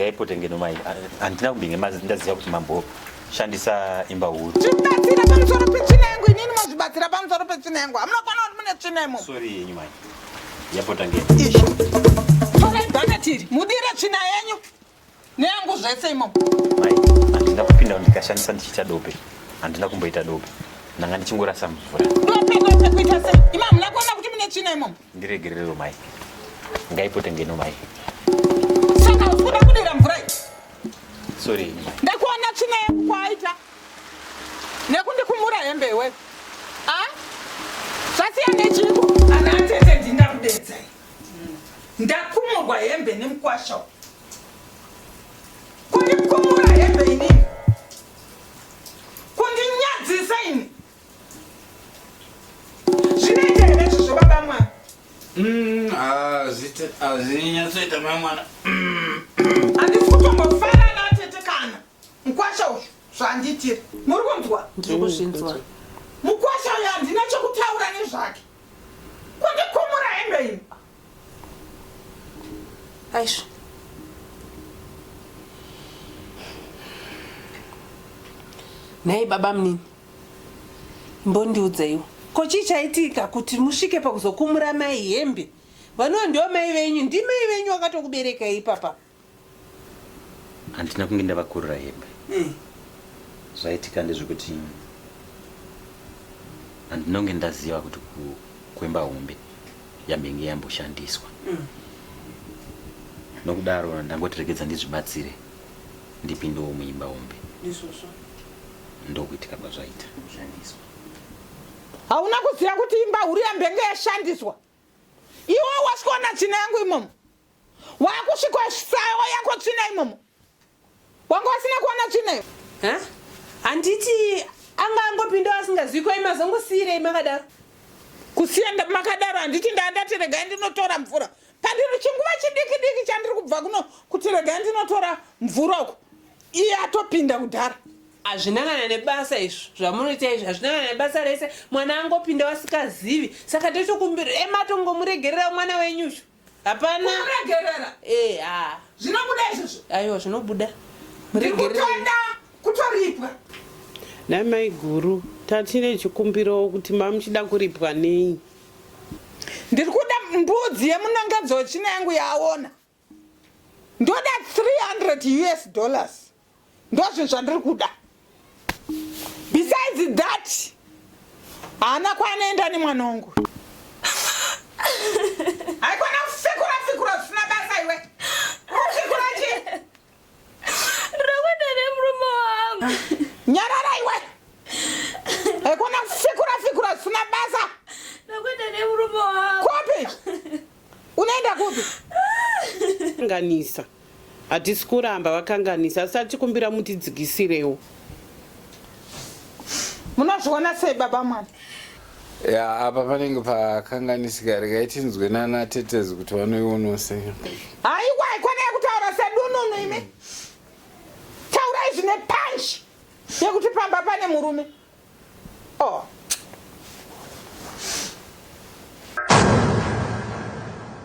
ngaipote ngeno mai andina kubinge ndaziva kuti mambo shandisa imba huru. Chibatsira pamusoro petsvina yangu inini mozvibatsira pamusoro petsvina yangu. Hamuna kuti mune tsvina imo. Sorry yenyu mai. Yapota ngeno. Torai bhanatiri mudire tsvina yenyu neyangu zvese imo. Mai andina kupinda ndikashandisa ndichiita dope. Andina kumboita dope. Nanga ndichingorasa mvura. Dope kuita sei? Ima hamuna kuona kuti mune tsvina imo. Ndiregerero mai. Ngaipote ngeno mai. Saka usikuda kudira mvura iyi. Sorry yenyu mai. Ndakuona tsvina yangu kwaita. Nekundikumura hembe iwe. Zvasiyana nechiko. Ana atete ndinakudedzai. Ndakumurwa hembe nemukwasha. Kundikumura hembe inini. Kundinyadzisa ini. Zvinoita here izvozvo baba mwana? Azinyatsoita mwana. Handisi kutombofara naatete kana. Mukwasha uyu zvandiitira. Muri kunzwa? Ndiri kuzvinzwa. Mukwasha uyu handina chokutaura nezvake. Kundikumura hembe ini. Aisha. Nei baba munini. Mbondiudzaiwo. Ko chichaitika kuti musvike pakuzokumura mai hembe? Vanova ndio mai venyu, ndimai venyu vakatokubereka ipapa. Handina kunge ndavakurira hembe. Zvaitika ndezvekuti handina kunge ndaziva kuti kuimba hombe yambenge yamboshandiswa. Nokudaro ndangotirekedza ndizvibatsire ndipindewo muimba hombe. Ndizvozvo. Ndokuitika kwazvaita kushandiswa. Hauna kuziva kuti imba huru yambenge yashandiswa. Iwe wasikuona tsvina yangu imomo. Wakusvika sayo yako tsvina imomo. Wanga wasina kuona tsvina iyo. Handiti anga angopinda asingazivi kwai mazongosiyirei makadaro. Kusiya makadaro handiti ndandati regai ndinotora mvura. Pandiri chinguva chidiki chandiri kubva kuno kuti regai ndinotora mvura uko. Iye atopinda kudhara. Hazvinangana nebasa izvo zvamunoita izvo hazvinangana nebasa rese. Mwana angopinda wasikazivi saka totokumbira ematongomuregerera mwana wenyucho. Hapana Kumuregerera? Zvinobuda izvozvo? Aiwa zvinobuda. Ndikutonda kutoripwa. Namai guru tatine chikumbiro kuti mamuchida kuripwa nei? Ndiri kuda mbudzi yemunongedzo wetsvina yangu yaona. Ndoda $300. Ndozvo zvandiri kuda. Besides that, haana kwaanoenda nemwana wangu. Haikona kufikura zvisina basa iwe. Kufikura chi? Ndakwenda nemurume wangu. Nyarara iwe. Haikona kufikura zvisina basa. Ndakwenda nemurume wangu. Kopi? Unaenda kupi? Kanganisa. Hatisi kuramba vakanganisa asi tachikumbira mutidzikisirewo. Munozviona sei baba mwana? Ya apa panenge pakanganisika regai tinzwe nana tetezi kuti vanoiona sei. Haiwa ikona yekutaura sedununu imi. Taurai zvine panshi yekuti pamba pane murume.